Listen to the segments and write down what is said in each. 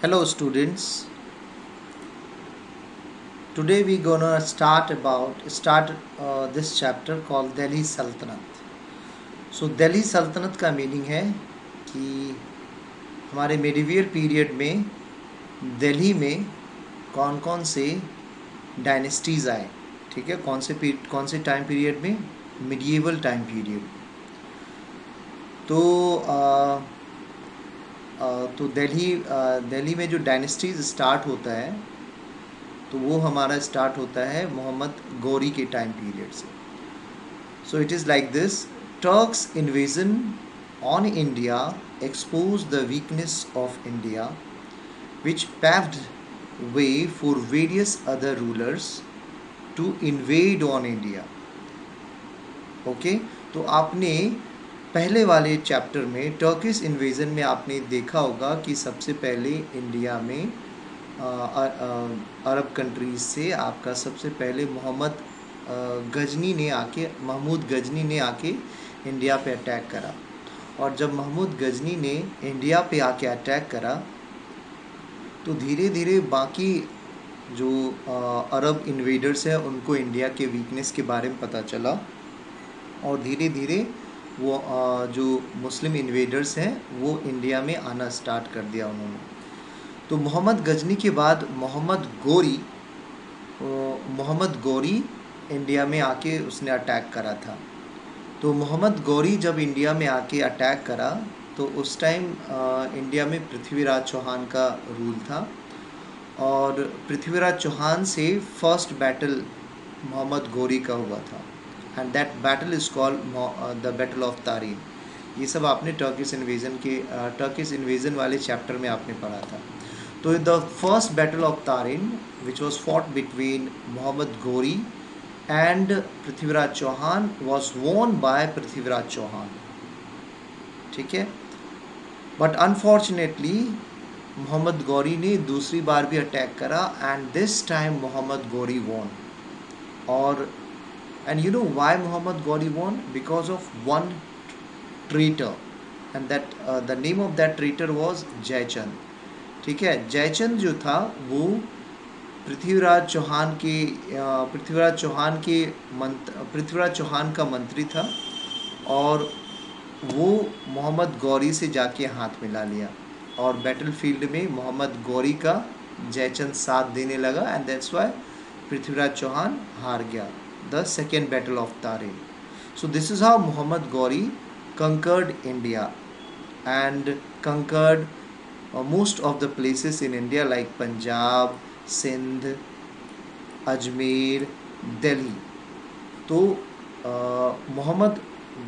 Hello students. Today we gonna start this chapter called Delhi Sultanate. So Delhi सल्तनत का meaning है कि हमारे मेडिवियल पीरियड में दिल्ली में कौन कौन से डायनेस्टीज़ आए, ठीक है। कौन से टाइम पीरियड में, मिडिएवल टाइम पीरियड। तो दिल्ली में जो डायनेस्टीज स्टार्ट होता है तो वो हमारा स्टार्ट होता है मोहम्मद गौरी के टाइम पीरियड से। So it is like this: Turks invasion on India expose the weakness of India which paved way for various other rulers to invade on India. Okay, तो आपने पहले वाले चैप्टर में टर्किश इन्वेजन में आपने देखा होगा कि सबसे पहले इंडिया में अरब कंट्रीज से आपका सबसे पहले महमूद गजनी ने आके इंडिया पे अटैक करा। और जब महमूद गजनी ने इंडिया पे आके अटैक करा तो धीरे धीरे बाकी जो अरब इन्वेडर्स हैं उनको इंडिया के वीकनेस के बारे में पता चला और धीरे धीरे वो जो मुस्लिम इन्वेडर्स हैं वो इंडिया में आना स्टार्ट कर दिया उन्होंने। तो मोहम्मद गजनी के बाद मोहम्मद गौरी इंडिया में आके उसने अटैक करा था। तो मोहम्मद गौरी जब इंडिया में आके अटैक करा तो उस टाइम इंडिया में पृथ्वीराज चौहान का रूल था और पृथ्वीराज चौहान से फर्स्ट बैटल मोहम्मद गौरी का हुआ था and that battle is called the battle of Tarain. ये सब आपने टर्किश इन्वेजन वाले चैप्टर में आपने पढ़ा था। तो the first battle of Tarain which was fought between Mohammad Ghori and Prithviraj Chauhan was won by Prithviraj Chauhan, ठीक है। बट अनफॉर्चुनेटली मोहम्मद गौरी ने दूसरी बार भी अटैक करा and this time Mohammad Ghori won. और and you know why Muhammad Ghori won? Because of one traitor and the name of that traitor was Jaichand, ठीक है। जयचंद जो था वो पृथ्वीराज चौहान का मंत्री था और वो मोहम्मद गौरी से जाके हाथ मिला लिया और बैटलफील्ड में मोहम्मद गौरी का जयचंद साथ देने लगा and that's why Prithviraj Chauhan हार गया, the second battle of Tarin. So this is how Muhammad Ghori conquered India and conquered most of the places in India like Punjab, Sindh, Ajmer, Delhi. तो मोहम्मद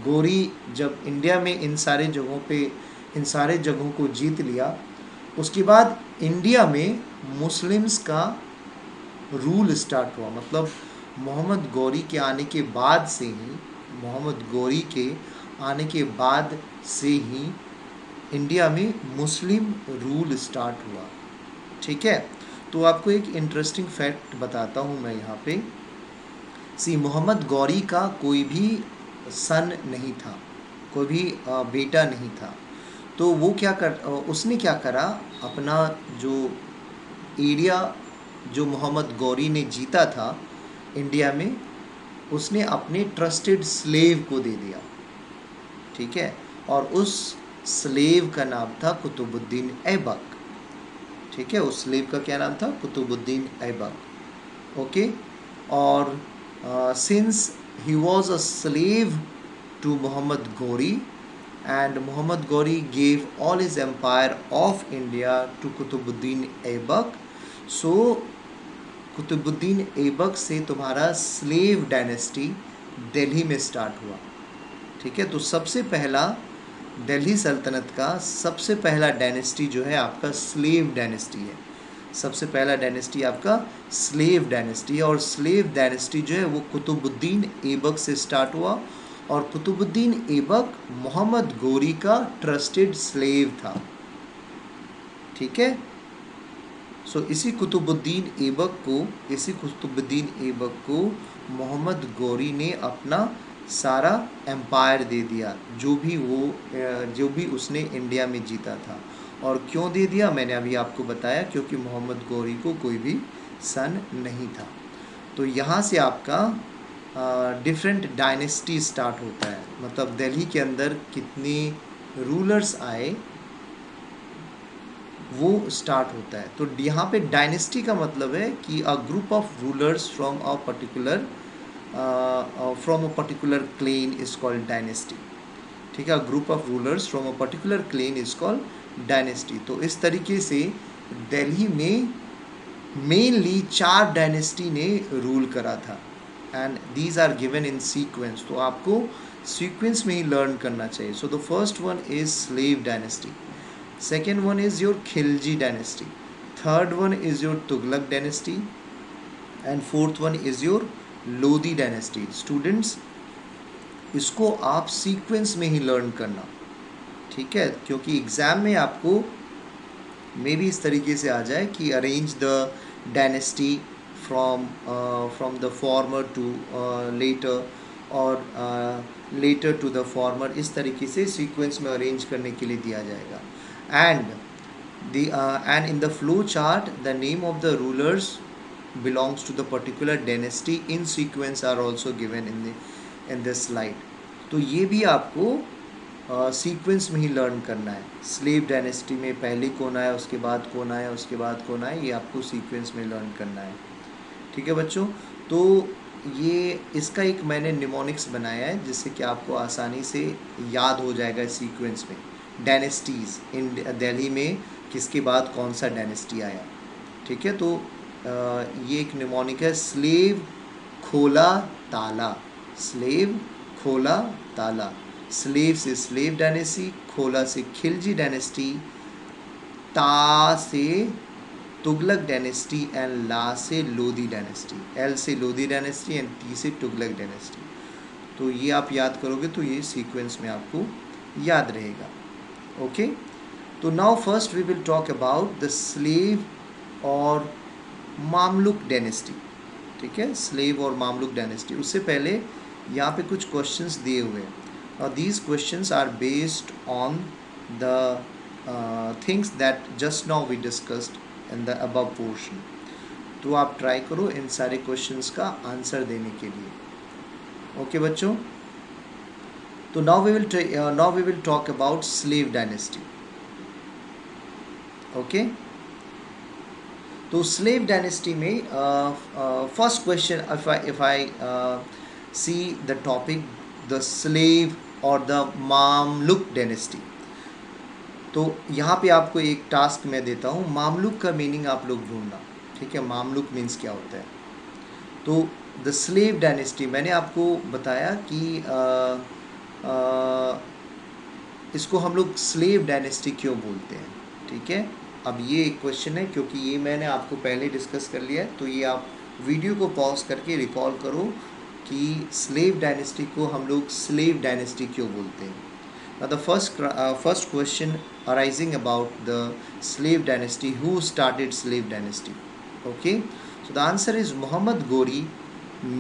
गौरी जब इंडिया में इन सारे जगहों को जीत लिया उसके बाद इंडिया में मुस्लिम्स का रूल स्टार्ट हुआ। मतलब मोहम्मद गौरी के आने के बाद से ही इंडिया में मुस्लिम रूल स्टार्ट हुआ, ठीक है। तो आपको एक इंटरेस्टिंग फैक्ट बताता हूँ मैं यहाँ पे। मोहम्मद गौरी का कोई भी सन नहीं था, कोई भी बेटा नहीं था। तो वो उसने क्या करा, अपना जो एरिया जो मोहम्मद गौरी ने जीता था इंडिया में उसने अपने ट्रस्टेड स्लेव को दे दिया, ठीक है। और उस स्लेव का नाम था कुतुबुद्दीन ऐबक, ठीक है। उस स्लेव का क्या नाम था? कुतुबुद्दीन ऐबक, ओके। और since he was a slave to Mohammad Ghori and Muhammad Ghori gave all his empire of India to Qutbuddin Aibak. So Qutbuddin Aibak से तुम्हारा स्लेव डायनेस्टी दिल्ली में स्टार्ट हुआ, ठीक है। तो सबसे पहला दिल्ली सल्तनत का सबसे पहला डायनेस्टी जो है आपका स्लेव डायनेस्टी है। सबसे पहला डायनेस्टी आपका स्लेव डायनेस्टी है और स्लेव डायनेस्टी जो है वो कुतुबुद्दीन ऐबक से स्टार्ट हुआ और कुतुबुद्दीन ऐबक मोहम्मद गौरी का ट्रस्टेड स्लेव था, ठीक है। सो इसी कुतुबुद्दीन ऐबक को मोहम्मद गौरी ने अपना सारा एम्पायर दे दिया, जो भी उसने इंडिया में जीता था। और क्यों दे दिया, मैंने अभी आपको बताया, क्योंकि मोहम्मद गौरी को कोई भी सन नहीं था। तो यहाँ से आपका डिफरेंट डायनेस्टी स्टार्ट होता है, मतलब दिल्ली के अंदर कितने रूलर्स आए वो स्टार्ट होता है। तो यहाँ पे डायनेस्टी का मतलब है कि a group of rulers from a particular clan is called dynasty. ठीक है, group of rulers from a particular clan is called dynasty. तो इस तरीके से दिल्ली में मेनली 4 डायनेस्टी ने रूल करा था, and these are given in sequence. तो आपको सीक्वेंस में ही लर्न करना चाहिए। So the first one is slave dynasty, second one is your Khilji dynasty, third one is your Tughlaq dynasty, and fourth one is your Lodi dynasty. Students, इसको आप sequence में ही लर्न करना, ठीक है, क्योंकि एग्ज़ाम में आपको मे भी इस तरीके से आ जाए कि arrange the dynasty from the former to latter, और लेटर टू द फॉर्मर, इस तरीके से सीक्वेंस में अरेंज करने के लिए दिया जाएगा। And in the flow chart, the name of the rulers belongs to the particular dynasty in sequence are also given in this slide. तो ये भी आपको सीक्वेंस में ही लर्न करना है। स्लेव डायनेस्टी में पहले कौन आया, उसके बाद कौन आया, उसके बाद कौन आया, ये आपको सीक्वेंस में लर्न करना है। ठीक है बच्चों, तो ये इसका एक मैंने निमोनिक्स बनाया है जिससे कि आपको आसानी से याद हो जाएगा सीक्वेंस में डायनेस्टीज़ इन दिल्ली में किसके बाद कौन सा डायनेस्टी आया। ठीक है, तो ये एक निमोनिक है, स्लेव खोला ताला, स्लेव खोला ताला। स्लेव से स्लेव डायनेस्टी, खोला से खिलजी डायनेस्टी, ता से तुगलक डायनेस्टी, एंड ला से लोधी डायनेस्टी, एल से लोधी डायनेस्टी, एंड टी से तुगलक डायनेस्टी। तो ये आप याद करोगे तो ये सीक्वेंस में आपको याद रहेगा। ओके, तो now first we will talk about the slave और मामलुक डायनेस्टी। ठीक है, स्लेव और मामलुक डायनेस्टी। उससे पहले यहाँ पे कुछ क्वेश्चंस दिए हुए हैं, और these questions are based on the things that just now we discussed in the above portion. तो आप ट्राई करो इन सारे क्वेश्चंस का आंसर देने के लिए। ओके बच्चों, तो now we will talk about slave dynasty. Okay, तो स्लेव डायनेस्टी में first question, if I see the topic the slave और द मामलुक डायनेस्टी, तो यहाँ पे आपको एक टास्क मैं देता हूँ, मामलुक का मीनिंग आप लोग ढूंढना। ठीक है, मामलुक मीन्स क्या होता है। तो द स्लेव डायनेस्टी मैंने आपको बताया कि इसको हम लोग स्लेव डायनेस्टी क्यों बोलते हैं। ठीक है, अब ये एक क्वेश्चन है, क्योंकि ये मैंने आपको पहले डिस्कस कर लिया है, तो ये आप वीडियो को पॉज करके रिकॉल करो कि स्लेव डायनेस्टी को हम लोग स्लेव डायनेस्टी क्यों बोलते हैं। Now the first question arising about the slave dynasty, who started slave dynasty? Okay, so the answer is Muhammad Ghori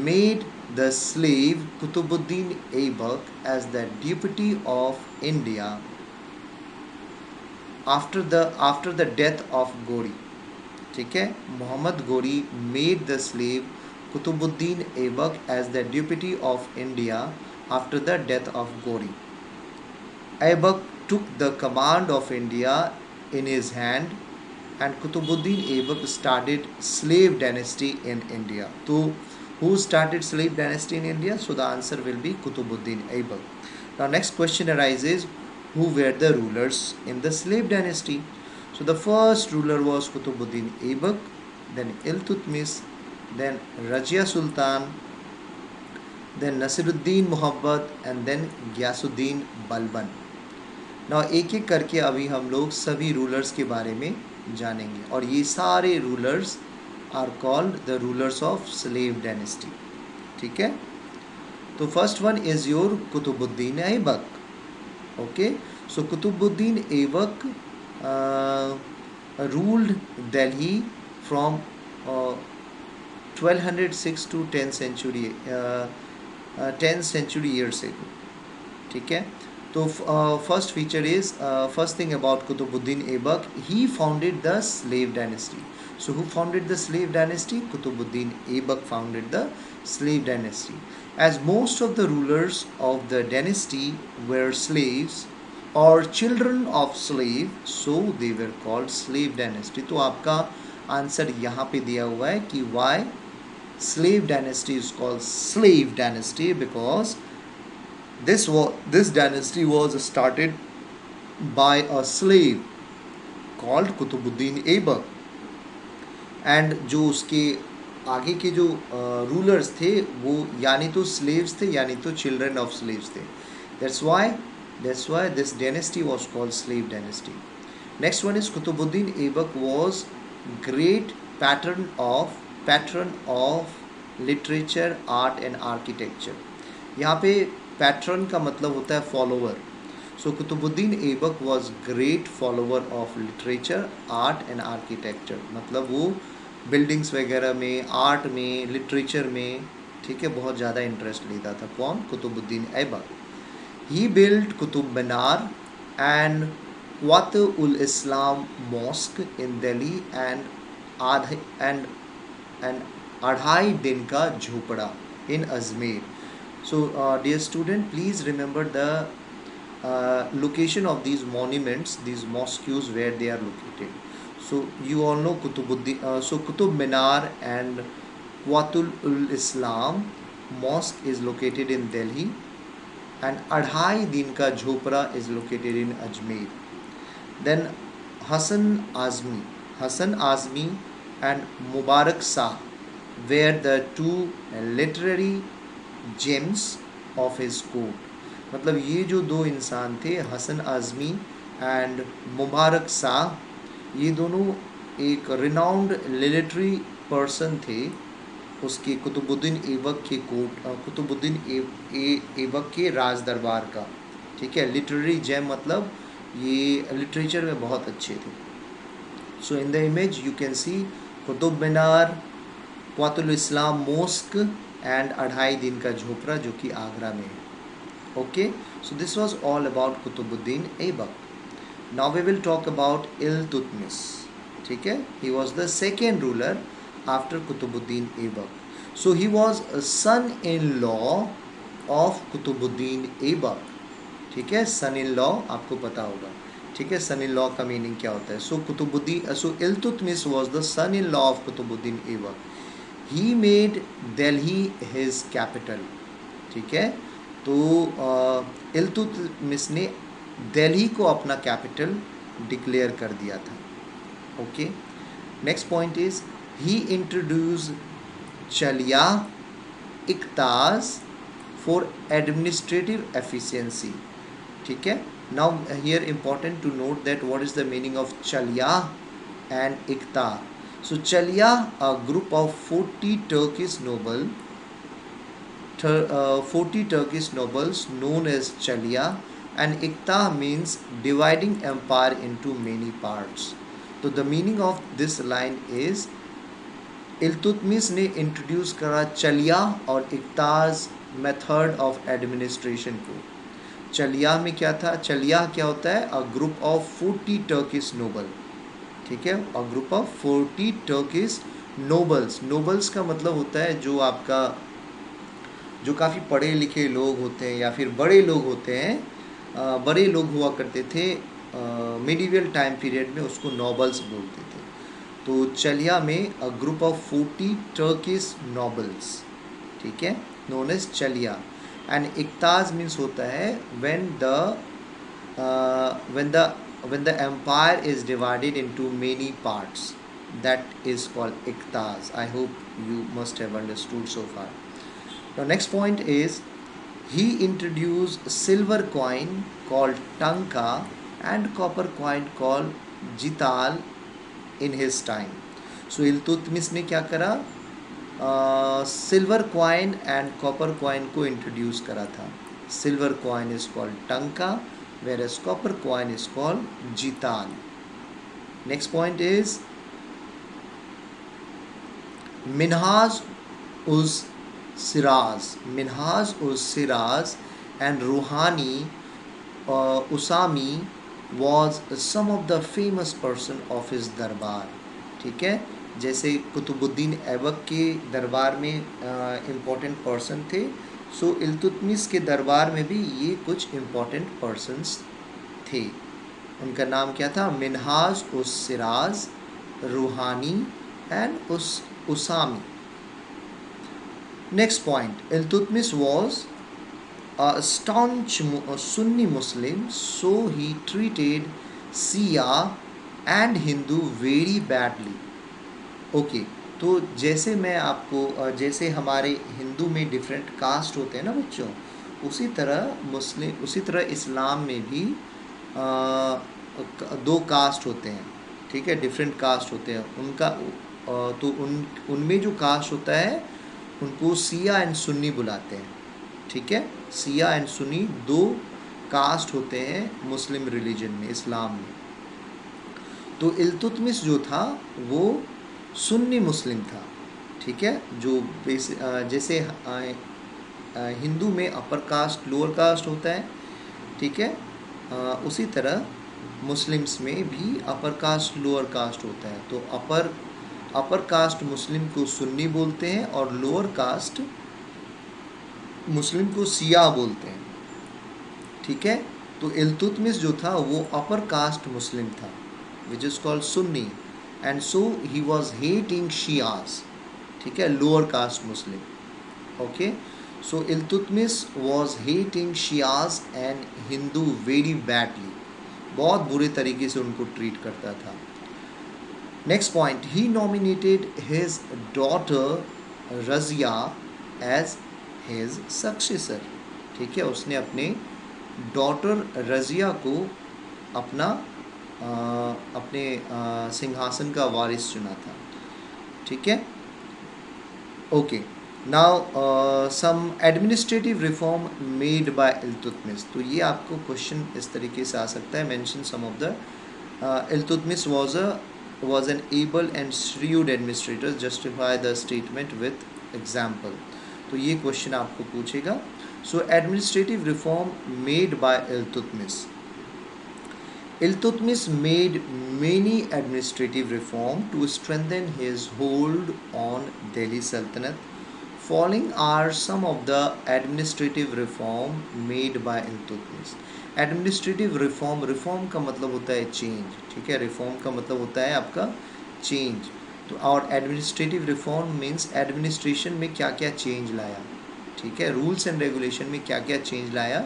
made the slave Qutbuddin Aibak as the deputy of India after the death of Ghori. ठीक है, Mohammad Ghori made the slave Qutbuddin Aibak as the deputy of India after the death of Ghori. Aibak took the command of India in his hand, and Qutbuddin Aibak started slave dynasty in India. So, who started slave dynasty in India? So the answer will be Qutbuddin Aibak. Now next question arises, who were the rulers in the slave dynasty? So the first ruler was Qutbuddin Aibak, then Iltutmish, then Rajia Sultan, then Nasiruddin Muhammad, and then Ghiyasuddin Balban. ना एक एक करके अभी हम लोग सभी rulers के बारे में जानेंगे, और ये सारे rulers are called the rulers of slave dynasty. ठीक है, तो first one is your Qutbuddin Aibak. Okay, so Qutbuddin Aibak ruled Delhi from 1206 to 10th century. 10th century years ago. ठीक है. तो first feature is first thing about Qutbuddin Aibak, he founded the slave dynasty. So who founded the slave dynasty? Qutbuddin Aibak founded the slave dynasty. As most of the rulers of the dynasty were slaves or children of slave, so they were called slave dynasty. तो आपका answer यहाँ पे दिया हुआ है कि why slave dynasty is called slave dynasty, because this dynasty was started by a slave called Qutbuddin Aibak, and जो उसके आगे के जो रूलर्स थे वो यानी तो स्लेव्स थे यानी तो चिल्ड्रन ऑफ स्लेव्स थे. That's why this dynasty was called slave dynasty. Next one is Qutbuddin Aibak was great pattern of literature, art and architecture. यहाँ पे पैटर्न का मतलब होता है follower. So Qutbuddin Aibak was great follower of literature, art and architecture. मतलब वो buildings वगैरह में, आर्ट में, लिटरेचर में, ठीक है, बहुत ज़्यादा इंटरेस्ट लेता था. कौन? Qutubuddin Aibak. He build Qutub Minar and Quwwat ul Islam mosque in Delhi and Adhai Din ka Jhopra in Ajmer. So, dear student, please remember the location of these monuments, these mosques, where they are located. So, you all know Qutub Minar and Qatul Islam Mosque is located in Delhi, and Adhai Din Ka Jhopra is located in Ajmer. Then Hassan Azmi and Mubarak Shah were the two literary James of his court. मतलब ये जो दो इंसान थे, Hasan Azmi and Mubarak Shah, ये दोनों एक renowned literary person थे उसके कुतुबुद्दीन ऐबक के कोर्ट, कुतुबुद्दीन ऐबक के राज दरबार का. ठीक है, लिटरेरी जेम मतलब ये लिटरेचर में बहुत अच्छे थे. So in the image you can see Qutub Minar, Quwwatul Islam mosque and Adhai Din ka Jhopra जो कि आगरा में है. Okay, so this was all about Qutubuddin Aibak. Now we will talk about Iltutmish. ठीक है, he was the second ruler after Qutubuddin Aibak. So he was son in law of Qutubuddin Aibak. ठीक है, सन in law आपको पता होगा. ठीक है, सन इन लॉ का मीनिंग क्या होता है? So Iltutmish was the son in law of Qutubuddin Aibak. He made Delhi his capital. ठीक है, तो इल्तुतमिश ने दिल्ली को अपना कैपिटल डिक्लेयर कर दिया था. Okay, next point is he introduce चलिया इक्ताज फॉर एडमिनिस्ट्रेटिव एफिशिएंसी. ठीक है, now here important to note that what is the meaning of चलिया एंड इक्ता. So Chaliya, a group of 40 Turkish 40 Turkish nobles known as Chaliya, and Iqta means dividing empire into many parts. So the meaning of this line is Iltutmish ने introduce करा चलिया और इक्ताज method of administration को. चलिया में क्या था? चलिया क्या होता है? A group of 40 Turkish noble. ठीक है, a group of 40 Turkish nobles. Nobles का मतलब होता है जो आपका जो काफ़ी पढ़े लिखे लोग होते हैं या फिर बड़े लोग होते हैं. बड़े लोग हुआ करते थे मिडिवल टाइम पीरियड में, उसको नोबल्स बोलते थे. तो चलिया में अ ग्रुप ऑफ 40 टर्किश नोबल्स. ठीक है, नोन एज चलिया. एंड इक्ताज मीन्स होता है when the empire is divided into many parts, that is called iktaz. I hope you must have understood so far. Now next point is he introduced silver coin called tanka and copper coin called jital in his time. So Iltutmish ने क्या करा? Silver coin and copper coin को introduce करा था. Silver coin is called टंका, whereas copper coin is called jital. Next point is Minhaj uz Siraz, Minhaj us Siraz and Rouhani Usami was some of the famous person of his दरबार. ठीक है, जैसे कुतुबुद्दीन ऐबक के दरबार में इम्पोर्टेंट पर्सन थे, सो इल्तुतमिश के दरबार में भी ये कुछ इम्पोर्टेंट पर्सन्स थे. उनका नाम क्या था? मिनहाज उस सिराज, रूहानी एंड उस Usami. Next point, Iltutmish was a staunch Sunni Muslim, so he treated Shia and Hindu very badly. Okay, तो जैसे मैं आपको जैसे हमारे हिंदू में डिफरेंट कास्ट होते हैं ना बच्चों, उसी तरह इस्लाम में भी दो कास्ट होते हैं. ठीक है, डिफरेंट कास्ट होते हैं उनका. तो उनमें जो कास्ट होता है उनको सिया एंड सुन्नी बुलाते हैं. ठीक है, सिया एंड सुन्नी दो कास्ट होते हैं मुस्लिम रिलीजन में, इस्लाम में. तो इल्तुतमिश जो था वो सुन्नी मुस्लिम था. ठीक है, जो जैसे हिंदू में अपर कास्ट लोअर कास्ट होता है. ठीक है, उसी तरह मुस्लिम्स में भी अपर कास्ट लोअर कास्ट होता है. तो अपर कास्ट मुस्लिम को सुन्नी बोलते हैं और लोअर कास्ट मुस्लिम को सिया बोलते हैं. ठीक है, तो इल्तुतमिश जो था वो अपर कास्ट मुस्लिम था, which is called Sunni, and so he was hating Shias. ठीक है, lower caste Muslim. Okay, so Iltutmish was hating Shias and Hindu very badly. बहुत बुरे तरीके से उनको ट्रीट करता था. Next point, he nominated his daughter Razia as his successor. ठीक है, उसने अपने डॉटर रजिया को अपने सिंहासन का वारिस चुना था. ठीक है, okay. Now some administrative reform made by Iltutmish. तो ये आपको क्वेश्चन इस तरीके से आ सकता है, mention some of the Iltutmish was an able and shrewd administrator, justify the statement with example. तो ये क्वेश्चन आपको पूछेगा. So administrative reform made by Iltutmish. Iltutmish made many administrative reform to strengthen his hold on Delhi Sultanate. Following are some of the administrative reform made by Iltutmish. Administrative reform का मतलब होता है change. ठीक है, reform का मतलब होता है आपका चेंज. तो और एडमिनिस्ट्रेटिव रिफॉर्म मीन्स एडमिनिस्ट्रेशन में क्या क्या चेंज लाया. ठीक है, रूल्स एंड रेगुलेशन में क्या क्या चेंज लाया,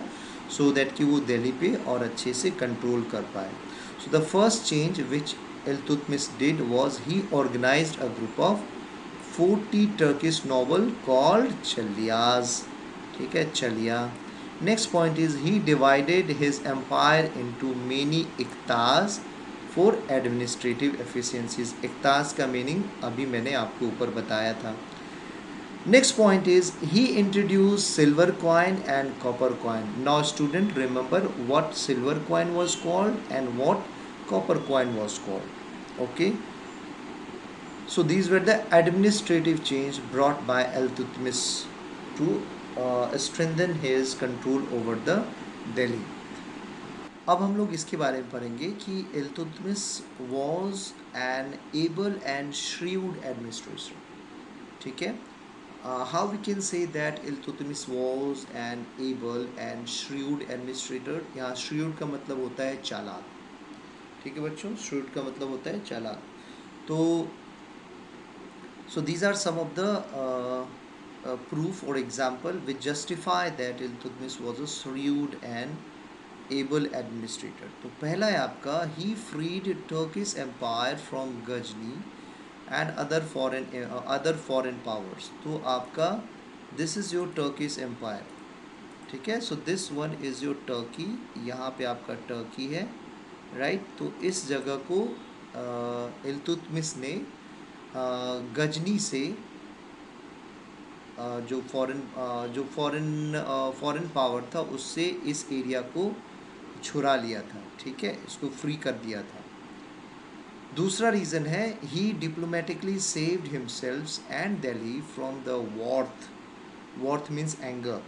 सो दैट कि वो दिल्ली पे और अच्छे से कंट्रोल कर पाए. So the first change which Iltutmish did was he organised a group of 40 Turkish noble called Chaliyas. ठीक है, Chaliya. Next point is he divided his empire into many Iqtas for administrative efficiencies. Iqtas का मीनिंग अभी मैंने आपको ऊपर बताया था. Next point is he introduced silver coin and copper coin. Now student, remember what silver coin was called and what copper coin was called. Okay, so these were the administrative change brought by Iltutmish to strengthen his control over the Delhi. अब हम लोग इसके बारे में पढ़ेंगे कि Iltutmish was an able and shrewd administrator. ठीक है, how we can say that Iltutmish was an able and shrewd administrator. यहाँ shrewd का मतलब होता है चालाक. ठीक है बच्चों, shrewd का मतलब होता है चालाक. तो so these are some of the proof or example which justify that Iltutmish was a shrewd and able administrator. तो पहला है आपका he freed Turkish empire from Ghazni and other foreign powers. तो आपका this is your Turkish empire. ठीक है, so this one is your Turkey. यहाँ पे आपका टर्की है, राइट. तो इस जगह को इल्तुतमिश ने गजनी से जो फॉरेन पावर था उससे इस एरिया को छुड़ा लिया था. ठीक है, इसको फ्री कर दिया था. दूसरा रीज़न है he diplomatically saved himself and Delhi from the wrath Worth means anger.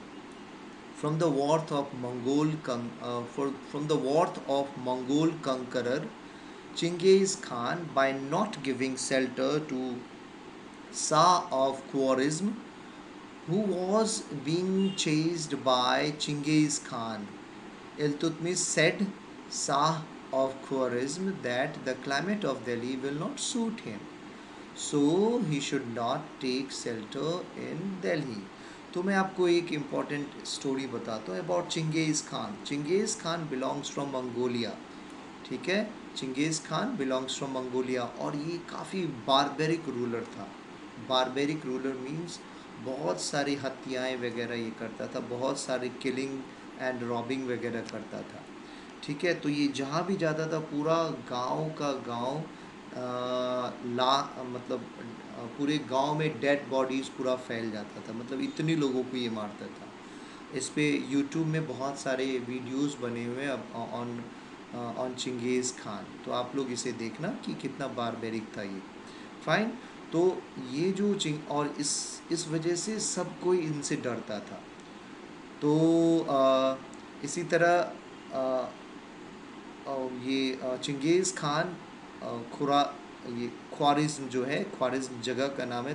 From the wrath of from the wrath of Mongol conqueror Chinggis Khan, by not giving shelter to Shah of Khwarizm, who was being chased by Chinggis Khan. Iltutmish said Shah of Khwarizm that the climate of Delhi will not suit him, so he should not take shelter in Delhi. तो मैं आपको एक important story बताता हूँ about Genghis Khan. Genghis Khan belongs from Mongolia. ठीक है, Genghis Khan belongs from Mongolia, और ये काफ़ी बारबेरिक रूलर था. बारबेरिक रूलर मीन्स बहुत सारी हत्याएं वगैरह ये करता था, बहुत सारी किलिंग एंड रॉबिंग वगैरह करता था. ठीक है, तो ये जहाँ भी जाता था पूरा गांव का गांव ला मतलब पूरे गांव में डेड बॉडीज़ पूरा फैल जाता था. मतलब इतनी लोगों को ये मारता था. इस पे यूट्यूब में बहुत सारे वीडियोस बने हुए हैं ऑन ऑन चिंगेज़ खान, तो आप लोग इसे देखना कि कितना बारबेरिक था ये. फाइन. तो ये जो चिंग और इस वजह से सब कोई इनसे डरता था. तो इसी तरह ये चिंगेज़ खान खुरा ये ख्वारिज़्म जो है, ख्वारिज़्म जगह का नाम है,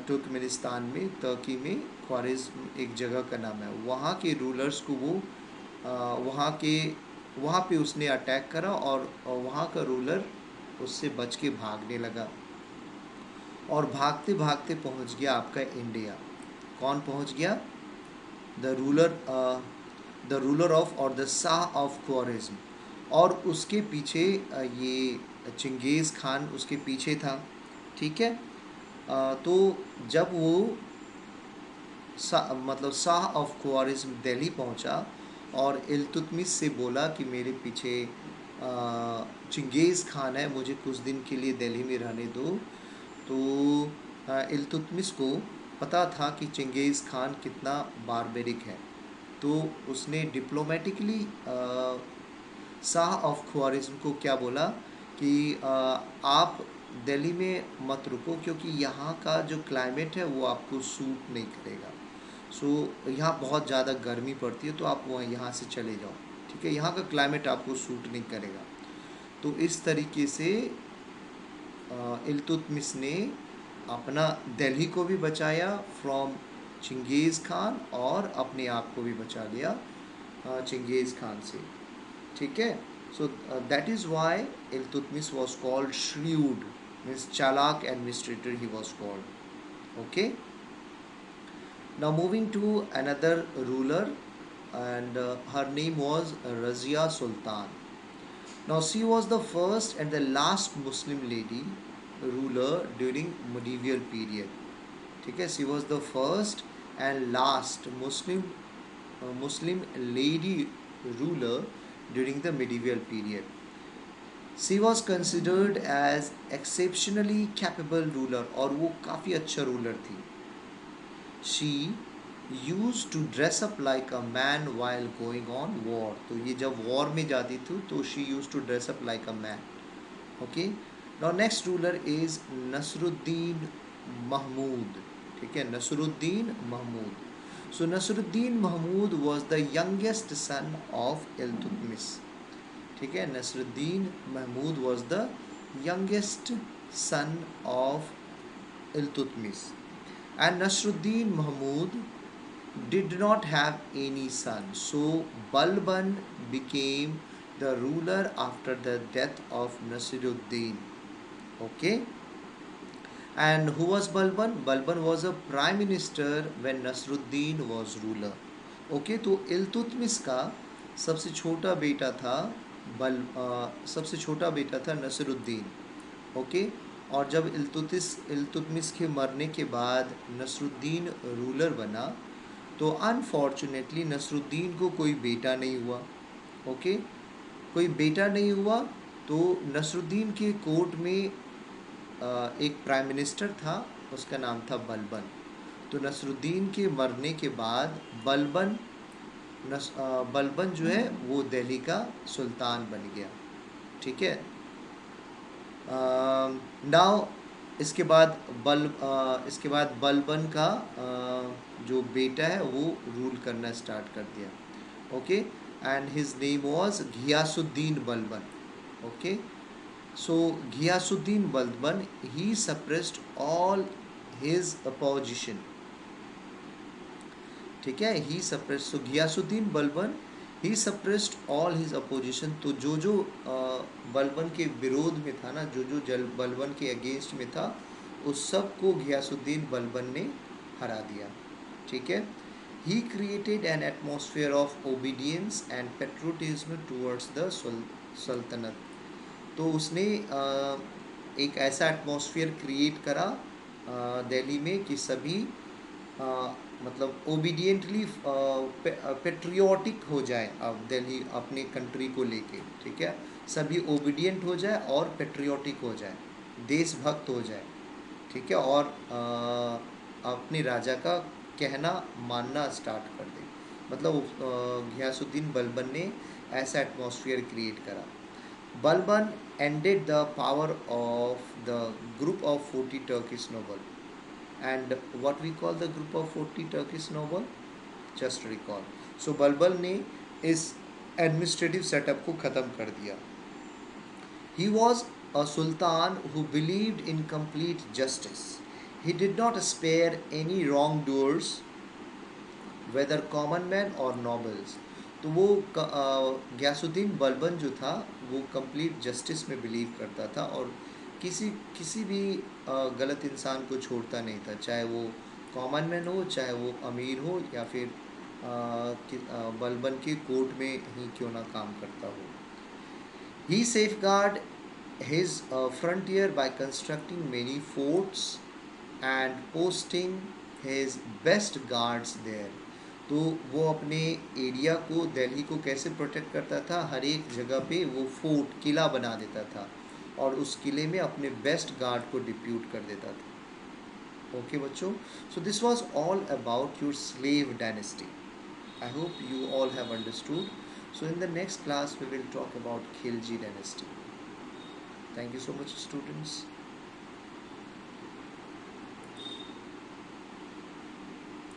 तुर्कमेनिस्तान में, तुर्की में ख्वारिज़्म एक जगह का नाम है. वहाँ के रूलर्स को वो वहाँ पे उसने अटैक करा, और वहाँ का रूलर उससे बच के भागने लगा, और भागते भागते पहुँच गया आपका इंडिया. कौन पहुँच गया? The ruler the ruler of और द शाह ऑफ ख्वारिज़्म. और उसके पीछे ये चिंगेज़ खान उसके पीछे था. ठीक है. तो जब वो मतलब शाह ऑफ ख्वारिज़्म दिल्ली पहुंचा और इल्तुतमिश से बोला कि मेरे पीछे चिंगेज़ खान है, मुझे कुछ दिन के लिए दिल्ली में रहने दो. तो इल्तुतमिश को पता था कि चिंगेज़ खान कितना बारबेरिक है, तो उसने डिप्लोमेटिकली शाह ऑफ ख्वारिज़्म को क्या बोला कि आप दिल्ली में मत रुको, क्योंकि यहाँ का जो क्लाइमेट है वो आपको सूट नहीं करेगा. सो यहाँ बहुत ज़्यादा गर्मी पड़ती है, तो आप वहाँ यहाँ से चले जाओ. ठीक है, यहाँ का क्लाइमेट आपको सूट नहीं करेगा. तो इस तरीके से इल्तुतमिश ने अपना दिल्ली को भी बचाया फ्रॉम चिंगेज़ खान, और अपने आप को भी बचा लिया चिंगेज़ खान से. ठीक है. So that is why Iltutmish was called shrewd, means चालाक administrator he was called. Okay. Now moving to another ruler, and her name was Razia Sultan. Now she was the first and the last Muslim lady ruler during medieval period. ठीक है, she was the first and last Muslim lady ruler during the medieval period. She was considered as exceptionally capable ruler, और वो काफ़ी अच्छा ruler थी. She used to dress up like a man while going on war. तो ये जब war में जाती थी तो she used to dress up like a man. Okay. Now next ruler is Nasruddin Mahmud. ठीक है, Nasruddin Mahmud. So Nasruddin Mahmud was the youngest son of Iltutmish. ठीक है, Nasruddin Mahmud was the youngest son of Iltutmish. And Nasruddin Mahmud did not have any son, so Balban became the ruler after the death of Nasruddin. Okay. And who was Balban? Balban was a prime minister when Nasruddin was ruler. Okay. तो इल्तुतमिश का सबसे छोटा बेटा था सबसे छोटा बेटा था नसरुद्दीन. ओके. और जब इल्तुतमिश के मरने के बाद नसरुद्दीन रूलर बना, तो अनफॉर्चुनेटली नसरुद्दीन को कोई बेटा नहीं हुआ. ओके. कोई बेटा नहीं हुआ, तो नसरुद्दीन के कोर्ट में एक प्राइम मिनिस्टर था, उसका नाम था बलबन. तो नसरुद्दीन के मरने के बाद बलबन जो है वो दिल्ली का सुल्तान बन गया. ठीक है. नाउ इसके बाद इसके बाद बलबन का जो बेटा है वो रूल करना स्टार्ट कर दिया. Okay. And his name was Ghiyasuddin Balban. Okay. So Ghiyasuddin Balban, he suppressed all his opposition. ठीक है. ही सप्रेस सो घियासुद्दीन बलबन, ही सप्रेस्ड ऑल हिज अपोजिशन. तो जो जो बलबन के विरोध में था ना, जो जो बलबन के अगेंस्ट में था, उस सब को घियासुद्दीन बलबन ने हरा दिया. ठीक है. He created an atmosphere of obedience and patriotism towards the सल्तनत. तो उसने एक ऐसा एटमॉस्फेयर क्रिएट करा दिल्ली में कि सभी मतलब ओबीडियंटली पेट्रियोटिक हो जाए. अब दिल्ली अपने कंट्री को लेके, ठीक है, सभी ओबीडियंट हो जाए और पेट्रियोटिक हो जाए, देशभक्त हो जाए. ठीक है. और अपने राजा का कहना मानना स्टार्ट कर दे. मतलब घियासुद्दीन बलबन ने ऐसा एटमॉस्फेयर क्रिएट करा. Balban ended the power of the group of 40 Turkish noble. And what we call the group of 40 Turkish noble? Just recall. So Balban ने इस एडमिनिस्ट्रेटिव सेटअप को ख़त्म कर दिया. He was a sultan who believed in complete justice. He did not spare any wrongdoers, whether common men or nobles. तो वो गयासुद्दीन बलबन जो था वो कंप्लीट जस्टिस में बिलीव करता था और किसी किसी भी गलत इंसान को छोड़ता नहीं था, चाहे वो कॉमन मैन हो, चाहे वो अमीर हो, या फिर बलबन के कोर्ट में ही क्यों ना काम करता हो. ही safeguard his frontier by constructing many forts and posting his best guards there. तो वो अपने एरिया को, दिल्ली को कैसे प्रोटेक्ट करता था? हर एक जगह पे वो फोर्ट, किला बना देता था और उस किले में अपने बेस्ट गार्ड को डिप्यूट कर देता था. ओके बच्चों, सो this was all about your slave dynasty. I hope you all have understood. So in the next class we will talk about Khilji dynasty. Thank you so much, students.